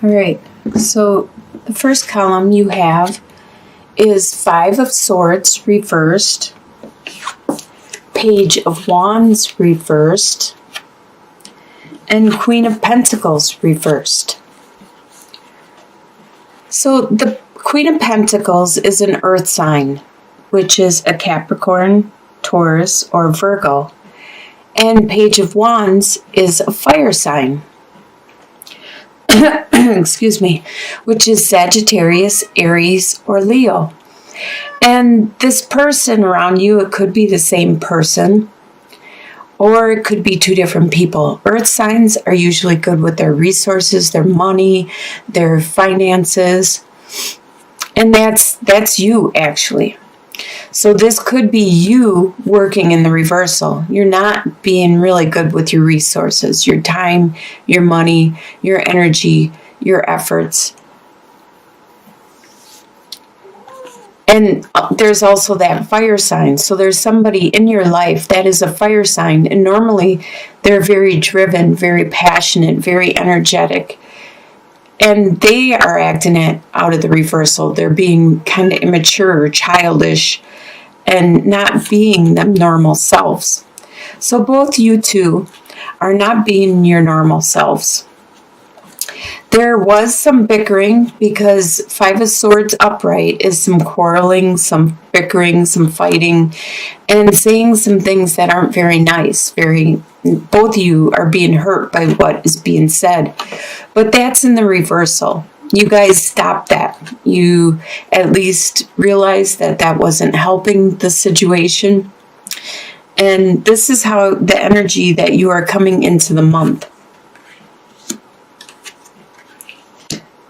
All right, so the first column you have is Five of Swords reversed, Page of Wands reversed, and Queen of Pentacles reversed. So the Queen of Pentacles is an earth sign, which is a Capricorn, Taurus, or Virgo. And Page of Wands is a fire sign. Excuse me, which is Sagittarius, Aries, or Leo. And this person around you, it could be the same person, or it could be two different people. Earth signs are usually good with their resources, their money, their finances. And that's you, actually. So this could be you working in the reversal. You're not being really good with your resources, your time, your money, your energy, your efforts. And there's also that fire sign. So there's somebody in your life that is a fire sign. And normally they're very driven, very passionate, very energetic. And they are acting out of the reversal. They're being kind of immature, childish, and not being them normal selves. So both you two are not being your normal selves. There was some bickering because Five of Swords upright is some quarreling, some bickering, some fighting, and saying some things that aren't very nice. Both of you are being hurt by what is being said. But that's in the reversal. You guys stop that. You at least realize that that wasn't helping the situation. And this is how the energy that you are coming into the month.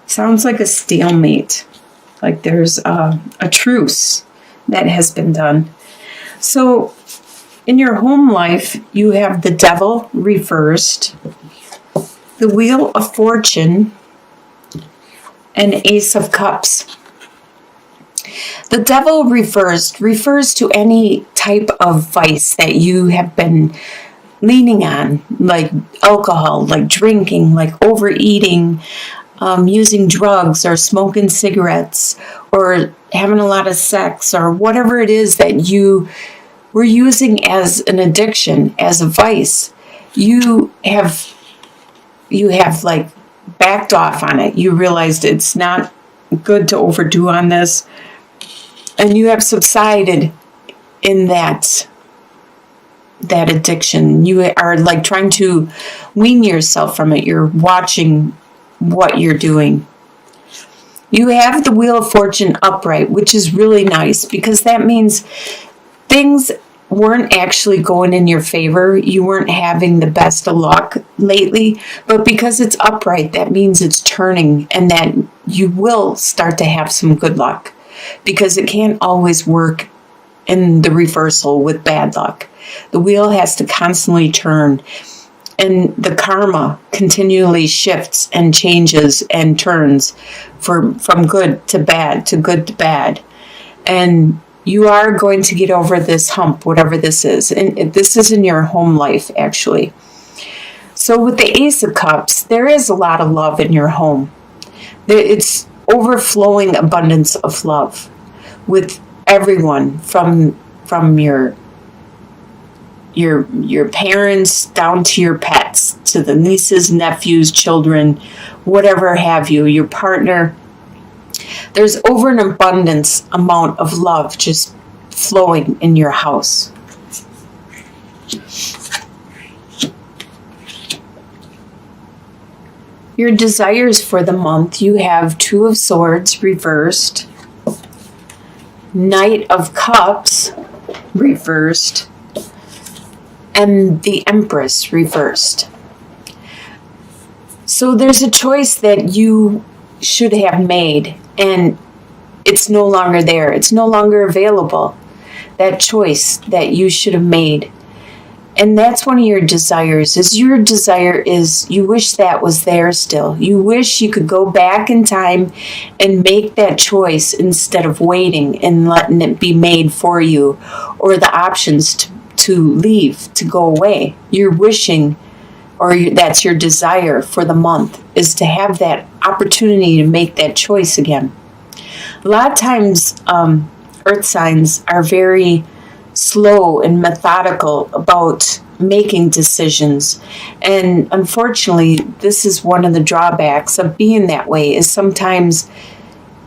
Sounds like a stalemate, like there's a truce that has been done. So in your home life, you have the Devil reversed, the Wheel of Fortune, and Ace of Cups. The Devil reversed refers to any type of vice that you have been leaning on, like alcohol, like drinking, like overeating, using drugs or smoking cigarettes or having a lot of sex or whatever it is that you were using as an addiction, as a vice. You have like backed off on it. You realized it's not good to overdo on this, and you have subsided in that addiction. You are like trying to wean yourself from it. You're watching what you're doing. You have the Wheel of Fortune upright, which is really nice because that means things weren't actually going in your favor. You weren't having the best of luck lately, but because it's upright, that means it's turning and that you will start to have some good luck because it can't always work in the reversal with bad luck. The wheel has to constantly turn. And the karma continually shifts and changes and turns from good to bad to good to bad. And you are going to get over this hump, whatever this is. And this is in your home life, actually. So with the Ace of Cups, there is a lot of love in your home. It's overflowing abundance of love with everyone from your parents down to your pets, to the nieces, nephews, children, whatever have you, your partner. There's over an abundance amount of love just flowing in your house. Your desires for the month, you have Two of Swords reversed, Knight of Cups reversed, and the Empress reversed. So there's a choice that you should have made, and it's no longer there. It's no longer available. That choice that you should have made. And that's one of your desires. Your desire is you wish that was there still. You wish you could go back in time and make that choice instead of waiting and letting it be made for you, or the options to leave, to go away. You're wishing, or that's your desire for the month, is to have that opportunity to make that choice again. A lot of times, earth signs are very slow and methodical about making decisions. And unfortunately, this is one of the drawbacks of being that way, is sometimes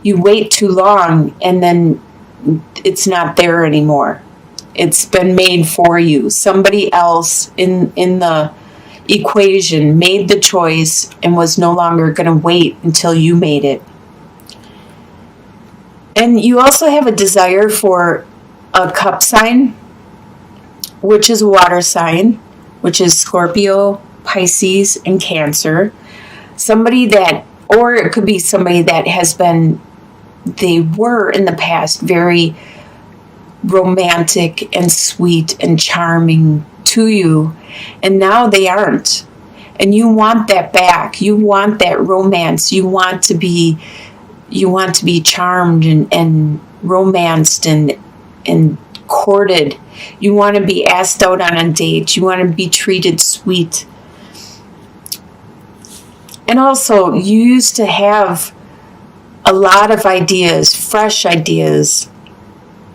you wait too long and then it's not there anymore. It's been made for you. Somebody else in the equation made the choice and was no longer going to wait until you made it. And you also have a desire for a cup sign, which is a water sign, which is Scorpio, Pisces, and Cancer. Somebody that, or it could be somebody that has been, they were in the past very romantic and sweet and charming to you, and now they aren't. And you want that back. You want that romance. You want to be charmed and romanced and courted. You want to be asked out on a date. You want to be treated sweet. And also, you used to have a lot of ideas, fresh ideas,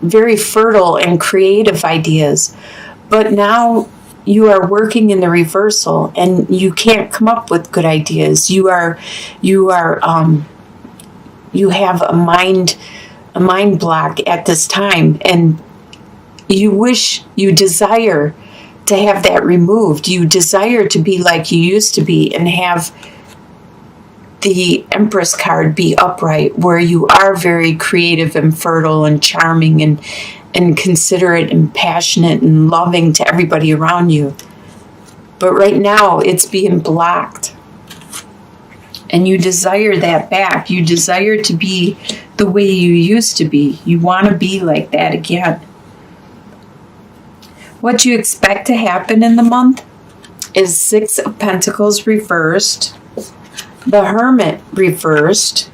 very fertile and creative ideas. But now you are working in the reversal and you can't come up with good ideas. You have a mind block at this time, and you desire to have that removed. You desire to be like you used to be and have the Empress card be upright, where you are very creative and fertile and charming and considerate and passionate and loving to everybody around you. But right now it's being blocked. And you desire that back. You desire to be the way you used to be. You want to be like that again. What you expect to happen in the month is 6 of Pentacles reversed, the Hermit reversed,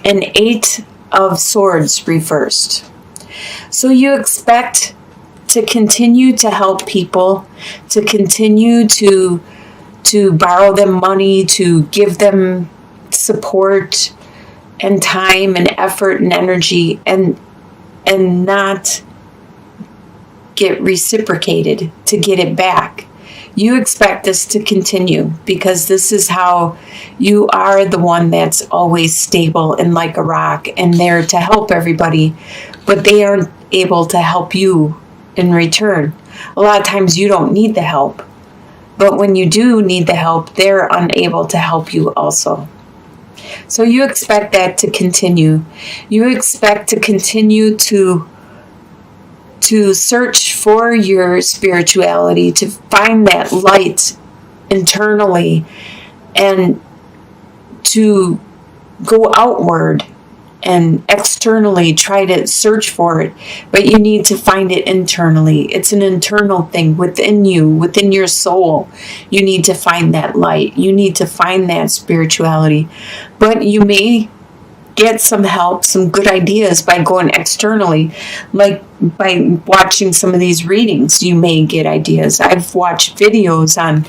and 8 of Swords reversed. So you expect to continue to help people, to continue to borrow them money, to give them support and time and effort and energy, and not get reciprocated, to get it back. You expect this to continue because this is how you are, the one that's always stable and like a rock and there to help everybody, but they aren't able to help you in return. A lot of times you don't need the help. But when you do need the help, they're unable to help you also. So you expect that to continue. You expect to continue to search for your spirituality, to find that light internally, and to go outward and externally try to search for it, but you need to find it internally. It's an internal thing within you, within your soul. You need to find that light. You need to find that spirituality. But you may get some help, some good ideas by going externally, like by watching some of these readings. You may get ideas. I've watched videos on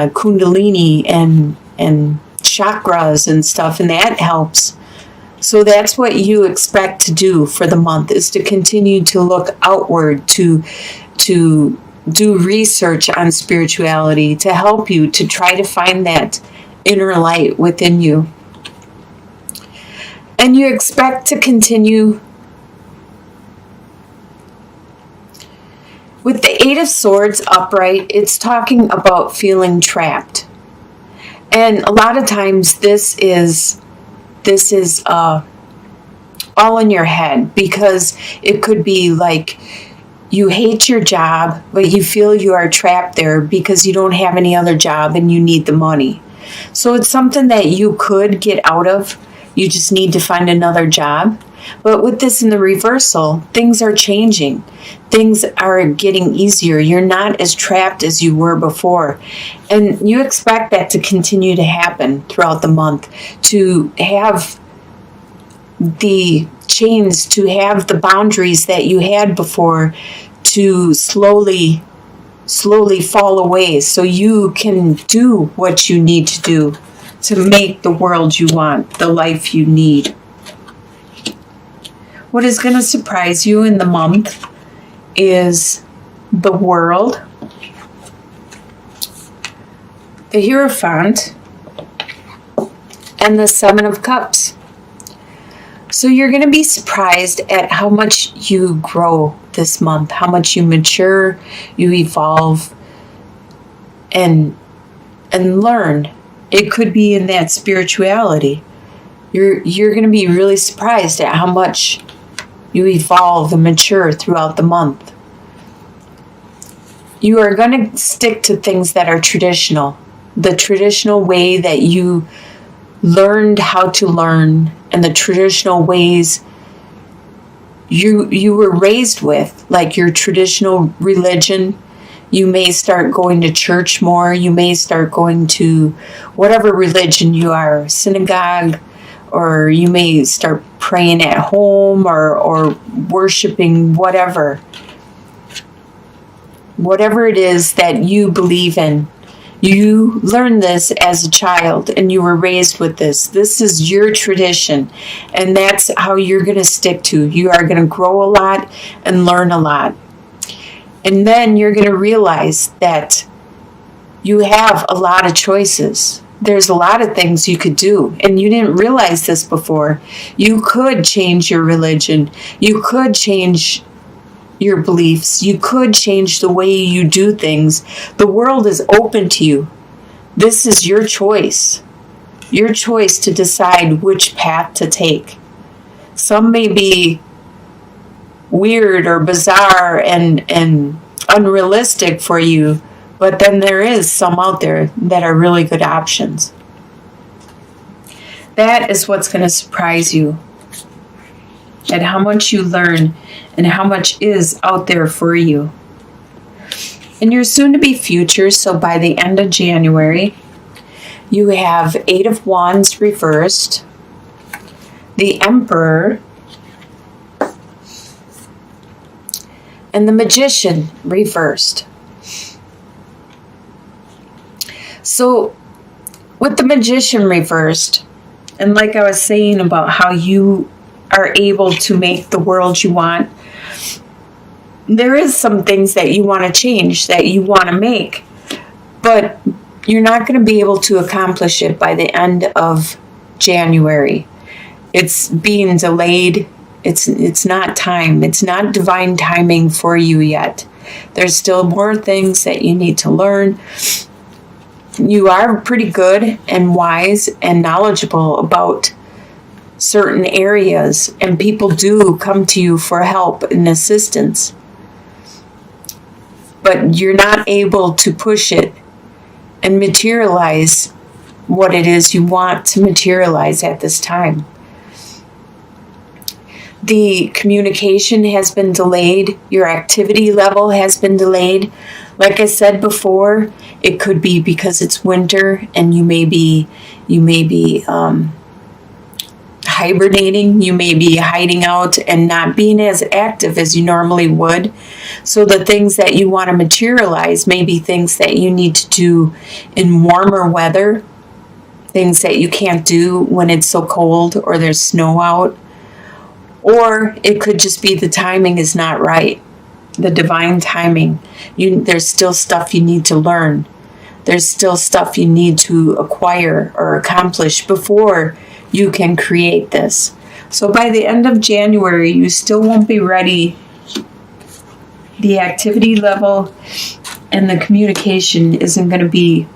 Kundalini and chakras and stuff, and that helps. So that's what you expect to do for the month, is to continue to look outward, to do research on spirituality, to help you to try to find that inner light within you. And you expect to continue with the 8 of Swords upright. It's talking about feeling trapped. And a lot of times this is all in your head, because it could be like you hate your job, but you feel you are trapped there because you don't have any other job and you need the money. So it's something that you could get out of. You just need to find another job. But with this in the reversal, things are changing. Things are getting easier. You're not as trapped as you were before. And you expect that to continue to happen throughout the month, to have the chains, to have the boundaries that you had before, to slowly slowly fall away so you can do what you need to do to make the world you want, the life you need. What is going to surprise you in the month is the World, the Hierophant, and the Seven of Cups. So you're going to be surprised at how much you grow this month, how much you mature, you evolve, and learn. It could be in that spirituality. You're going to be really surprised at how much you evolve and mature throughout the month. You are going to stick to things that are traditional, the traditional way that you learned how to learn, and the traditional ways you were raised with, like your traditional religion. You may start going to church more. You may start going to whatever religion you are, synagogue, or you may start praying at home or worshiping whatever it is that you believe in. You learned this as a child and you were raised with this. This is your tradition, and that's how you're going to stick to. You are going to grow a lot and learn a lot. And then you're going to realize that you have a lot of choices. There's a lot of things you could do, and you didn't realize this before. You could change your religion. You could change your beliefs. You could change the way you do things. The world is open to you. This is your choice. Your choice to decide which path to take. Some may be weird or bizarre and unrealistic for you, but then there is some out there that are really good options. That is what's going to surprise you, at how much you learn and how much is out there for you. In your soon-to-be future, so by the end of January, you have Eight of Wands reversed, the Emperor, and the Magician reversed. So with the Magician reversed, and like I was saying about how you are able to make the world you want, there is some things that you want to change, that you want to make, but you're not going to be able to accomplish it by the end of January. It's being delayed. It's not time. It's not divine timing for you yet. There's still more things that you need to learn. You are pretty good and wise and knowledgeable about certain areas, and people do come to you for help and assistance. But you're not able to push it and materialize what it is you want to materialize at this time. The communication has been delayed. Your activity level has been delayed. Like I said before, it could be because it's winter and you may be hibernating. You may be hiding out and not being as active as you normally would. So the things that you want to materialize may be things that you need to do in warmer weather, things that you can't do when it's so cold or there's snow out. Or it could just be the timing is not right, the divine timing. There's still stuff you need to learn. There's still stuff you need to acquire or accomplish before you can create this. So by the end of January, you still won't be ready. The activity level and the communication isn't going to be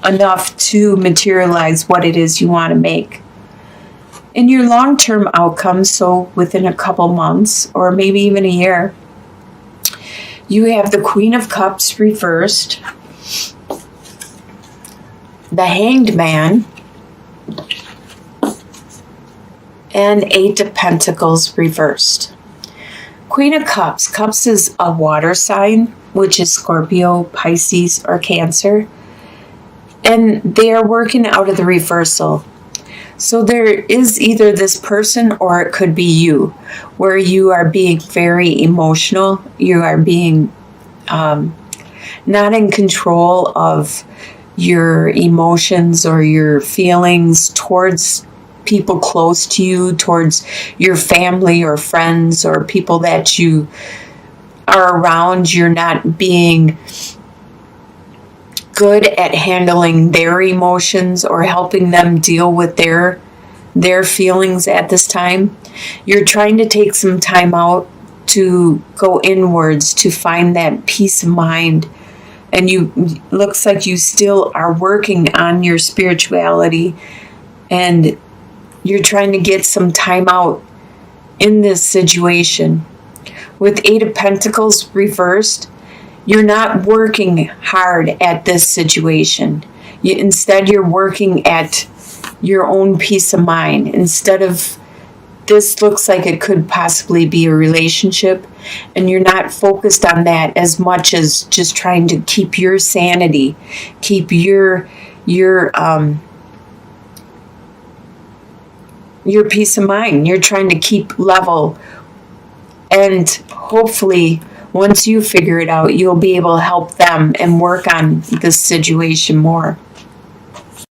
enough to materialize what it is you want to make. In your long-term outcomes, so within a couple months or maybe even a year, you have the Queen of Cups reversed, the Hanged Man, and Eight of Pentacles reversed. Queen of Cups. Cups is a water sign, which is Scorpio, Pisces, or Cancer. And they are working out of the reversal. So there is either this person or it could be you, where you are being very emotional. You are being not in control of your emotions or your feelings towards people close to you, towards your family or friends or people that you are around. You're not being good at handling their emotions or helping them deal with their feelings at this time. You're trying to take some time out to go inwards to find that peace of mind. And looks like you still are working on your spirituality, and you're trying to get some time out in this situation. With Eight of Pentacles reversed, you're not working hard at this situation. Instead, you're working at your own peace of mind. Instead of, this looks like it could possibly be a relationship, and you're not focused on that as much as just trying to keep your sanity, keep your peace of mind. You're trying to keep level, and hopefully once you figure it out, you'll be able to help them and work on this situation more.